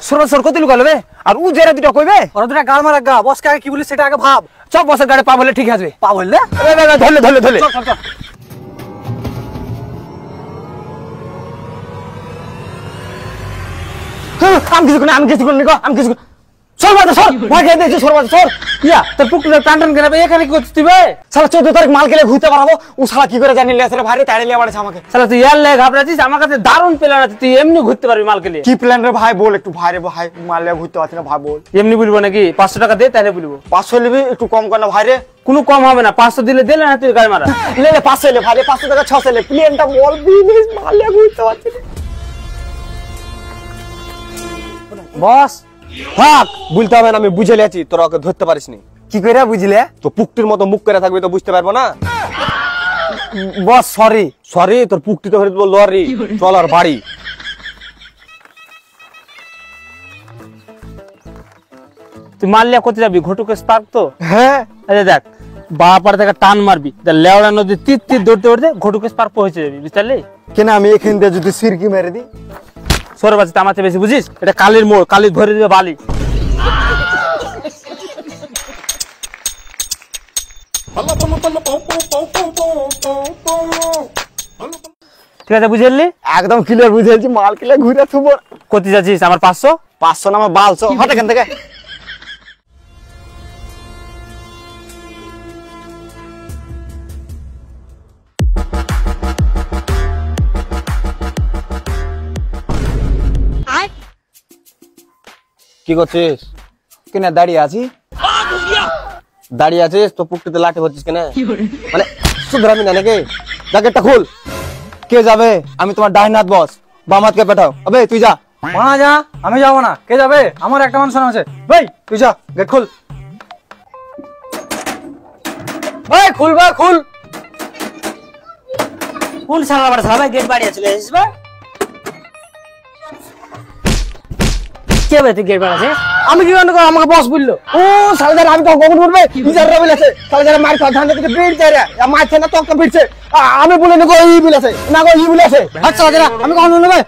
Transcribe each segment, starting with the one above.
সর কত লুকালো বে আর ও যেরা দুটো কইবে ওরা দুটা গাল মারা গা বস কাকে কি বলি সেটা আগে ভাব সব বসের গাড়ি পা বলে ঠিক আছে পা বললে ধরলে ধরলে ধরলে চল চল চল আমি কিছু করিনি গো আমি কিছু সর বাজা সর ভয় খেয়ে দিয়েছি সর বাজা সর ইয়া তোর পুকুরের টান টান কেনাবে এখানে কি করছিস তুই বে শালা 14 তারিখ মাল কেলে ঘুরতে পারাবো ও শালা কি করে জানি লেসরে ভাই তাড়ে লিয়ে বাড়াছে আমাকে শালা তুই ইয়ার লে ঘাবড়াছিস আমার কাছে দারুণ প্ল্যান আছে তুই এমনি ঘুরতে পারবি মাল কেলে কি প্ল্যান রে ভাই বল একটু ভাই রে ভাই মাল লিয়ে ঘুরতে পারছি না ভাই বল এমনি বলবো নাকি 500 টাকা দে তাহলে বলবো 500 নিবি একটু কম কর না ভাই রে কোনো কম হবে না 500 দিলে দিলে না তুই গায়ে মারা লে লে 500 লে ভাই রে 500 টাকা 600 লে প্লেনটা বল বিজনেস মাল লিয়ে ঘুরতে পারছি বস থাক বলতে হবে না আমি বুঝে লিয়েছি তোরা ওকে ধরতে পারিসনি কি কইরা বুঝলে তো পুকটির মতো মুখ করে থাকবি তো বুঝতে পারবো না বস সরি সরি তোর পুকটি তো হয়ে বল লরি চল আর বাড়ি তুই মাল লিয়া কোথায় যাবি ঘটুকে স্পার্ক তো হ্যাঁ আরে দেখ বাপার থেকে টান মারবি লেওড়া নদী তীর তীর দৌড়তে দৌড়তে ঘটুকে স্পার্ক পৌঁছে যাবি বুঝলি কেন আমি এখান দিয়ে যদি সিরকি মেরে দিই সরে বাচ্চা তামাতে বেশি বুঝিস এটা কালির মোড় কালি ধরে দিবে বালি ঠিক আছে বুঝলি একদম ক্লিয়ার বুঝেছি মাল কিলে ঘুরে থুবো কোথায় যাচ্ছিস আমার 500 500 না আমার বালছো হট এখান থেকে কি করছিস কেন দাঁড়িয়ে আছি দাঁড়িয়ে আছিস তো পুকটিতে লাঠি ভরছিস কেন মানে সুধরামি না নাকি জ্যাকেটটা খুল কে যাবে আমি তোমার ডাইনাথ বস বামাতকে পাঠাও আবে তুই যা মা যা আমি যাবো না কে যাবে আমার একটা মানুষ আছে ভাই তুই যা গেট খুল ভাই খুল ভাই খুল কোন শালা বড় শালা ভাই গেট বাড়িয়ে চলে এসেছিস ভাই কে ভাই তুই গেট বাড়াছিস আমি কি জানি আমাকে বস বললো ও সালদার আমি তো কখন বলবে ইজার রবিল আছে সালদার মার খা ধান থেকে বের যায় রে মারছে না তো ভিড়ছে আমি বলে না গো ই বলেছে না গো ই বলেছে আচ্ছা সালদার আমি কখন বলবো ভাই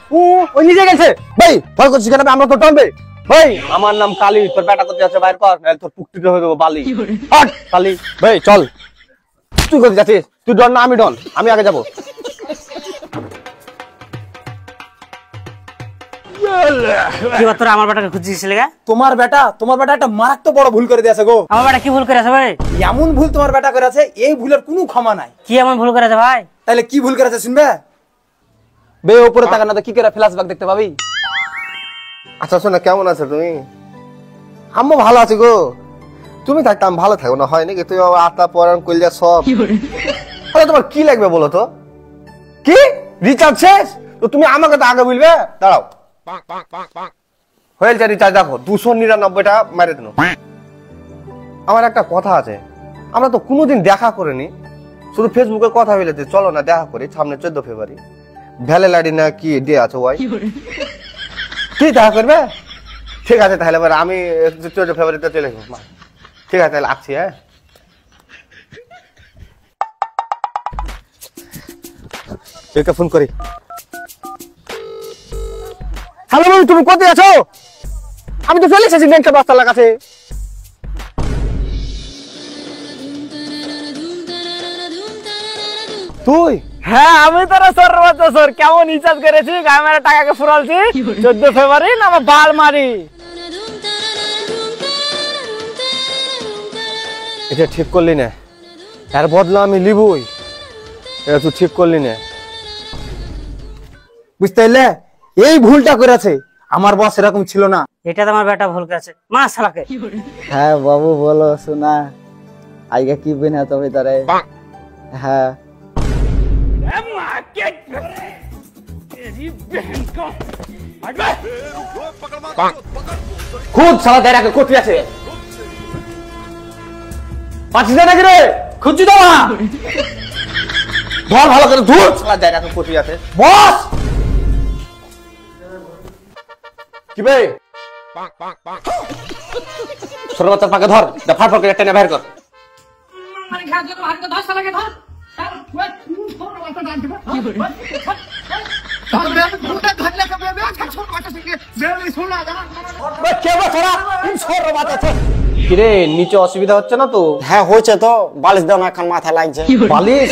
ওই নিজে গেছে ভাই ভয় করছিস কেন আমরা তো টানবে ভাই আমার নাম কালী তোর বেটা করতে যাচ্ছে বাইরে কর নাহলে তোর পুকটিতে হয়ে দেবো বালি হট কালী ভাই চল তুই কোথায় যাচ্ছিস তুই ডন না আমি ডন আমি আগে যাবো কি তোর আমার বেটাকে খুঁজছিস লাগা তোমার বেটা একটা মারাত্মক বড় ভুল করে দিয়েছে গো আমার বেটা কি ভুল করেছে ভাই এমন ভুল তোমার বেটা করেছে এই ভুলের কোনো ক্ষমা নাই কি এমন ভুল করেছে ভাই তাহলে কি ভুল করেছে শুনবে বে উপরে তাকা না তো কি করে ফ্ল্যাশব্যাক দেখতে পাবি আচ্ছা শোনা কেমন আছো তুমি আম্মু ভালো আছি গো তুমি থাকতাম ভালো থাকো না হয় নাকি তুমি আটা পরান কইলা সব আরে তোমার কি লাগবে বলো তো কি রিচার্জ শেষ তো তুমি আমাকে তো আগে বলবে দাঁড়াও হয়ে যায় রিচার্জ দেখো 299 টাকা মেরে দিন আমার একটা কথা আছে আমরা তো কোনোদিন দেখা করিনি শুধু ফেসবুকে কথা বলেছি চলো না দেখা করি সামনে 14 ফেব্রুয়ারি ভ্যালেন্টাইন না কি ডে আছে ওই কি দেখা করবে ঠিক আছে তাহলে আমি 14 ফেব্রুয়ারিতে চলে আসবো ঠিক আছে তাহলে আসছি হ্যাঁ একে ফোন করি হ্যালো বন্ধু তুমি কোথায় আছো আমি তো চলে এসেছি ব্যাংকের বাস্তার কাছে তুই হ্যাঁ আমি তোর সর কেমন রিচার্জ করেছি গায়ে মেরে টাকাকে ফুরালছি 14 ফেব্রুয়ারি না আমার বাল মারি এটা ঠিক করলি না এর বদলা আমি লিবই এটা তুই ঠিক করলি না বুঝতে পারলে এই ভুলটা করেছে আমার বস এরকম ছিল না এটা তো আমার বেটা ভুল করেছে মা শালাকে হ্যাঁ বাবু বলো শোনা আইগা কি বিনা তবে তারে হ্যাঁ খুদ সালা দেরাকে কোথায় আছে পাচ্ছিস না নাকি রে খুঁজছি তো না ধর ভালো করে ধুর সালা দেরাকে কোথায় আছে বস কি বে সর্বতার পাকে ধর ফাট ফাট করে টেনে বের কর মানে ঘাট ধর ধর শালাকে ধর কিরে নিচে অসুবিধা হচ্ছে না তো? হ্যাঁ হয়েছে তো, বালিশ দাও না, এখন মাথা লাগছে। বালিশ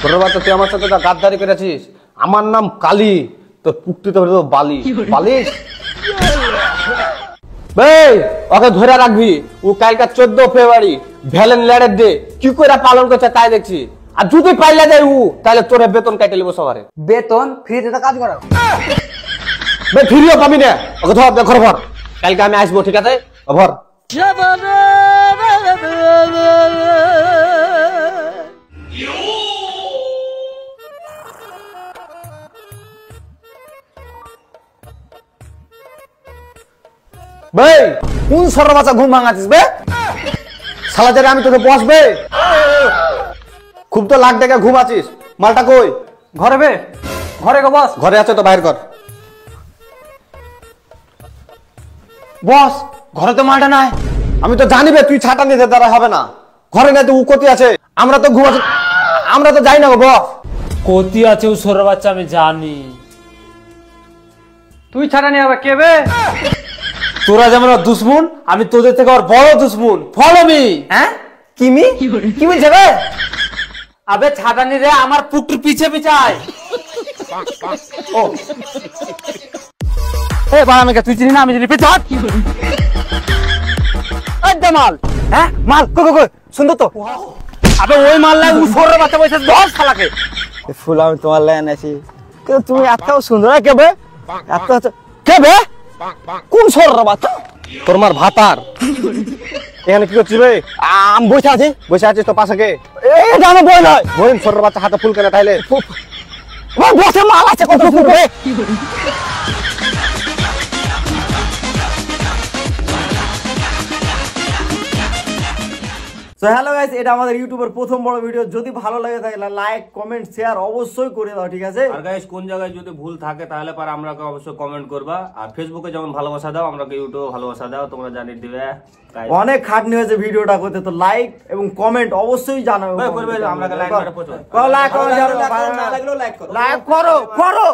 তোর বাচ্চা, তুই আমার সাথে গাদ্দারি করেছিস। আমার নাম কালী, তোর পুকটিতে হলো বালি। বালিশ ভাই, ওকে ধরে রাখবি। ও কালকে 14 ফেব্রুয়ারি ভ্যালেন ল্যাডের ডে কি করে পালন করছে তাই দেখছি। আর যদি পাইলা দেয় ও, তাহলে তোর বেতন কাটে নেবো সবারে। বেতন ফ্রিতে তো কাজ করাও। ভাই ফিরিও পাবি না, ওকে ধর ঘর ভর। কালকে আমি আসবো, ঠিক আছে? ভর। ভাই কোন সর বাচ্চা ঘুম ভাঙাছিস বে? শালা জারে আমি তোকে বসবে। খুব তো লাখ টাকা ঘুম আছিস, মালটা কই? ঘরে বে, ঘরে গো বস। ঘরে আছে তো বাইর কর। বস ঘরে তো মালটা নাই। আমি তো জানি বে তুই ছাটা নিতে দ্বারা হবে না। ঘরে নাই তো উ কতি আছে, আমরা তো ঘুমাচ্ছি, আমরা তো যাই না গো বস। কতি আছে ও সর বাচ্চা আমি জানি। তুই ছাড়া নিয়ে হবে কে বে? তোরা যেমন দুশ্মন, আমি তোদের থেকে আর বড় দুশ্মন। Follow me. হ্যাঁ কিমি কি বলছে বে? আবে ছাটানি রে, আমার পুকুর পিছে পিছায়। এ বানামিকা, তুই চিনি না আমি চিনি, পেছাত। মাল, হ্যাঁ মাল কই কই কই, সুন্দর তো। আবে ওই মাল নাই, ও সরের বাচ্চা বসে 10 শালাকে। ফুল আমি তোমার লাইন আছি, কিন্তু তুমি এত সুন্দর কে বে? এত কে বে? কোন সরের বাচ্চা? তোর মার ভাতার। এখানে কি করছিস বে? আমি বসে আছি। বসে আছিস তো পাশে কে? এটা আমার বই নয়। বইন সরের বাচ্চা হাতে ফুল কেনা তাইলে। আমার বসে মাল আছে কত ফুটবে। সো হ্যালো গাইস, এটা আমাদের ইউটিউবের প্রথম বড় ভিডিও। যদি ভালো লাগে তাহলে লাইক কমেন্ট শেয়ার অবশ্যই করে দাও, ঠিক আছে? আর গাইস কোন জায়গায় যদি ভুল থাকে তাহলে পারে আমরাকে অবশ্যই কমেন্ট করবা। আর ফেসবুকে যেমন ভালোবাসা দাও, আমরাকে ইউটিউবে ভালোবাসা দাও, তোমরা জানিয়ে দিবে। অনেক খাটনি হয়েছে ভিডিওটা করতে, তো লাইক এবং কমেন্ট অবশ্যই জানাবে। করবে, আমরাকে লাইক করে প্রচুর। লাইক করো, লাইক করো।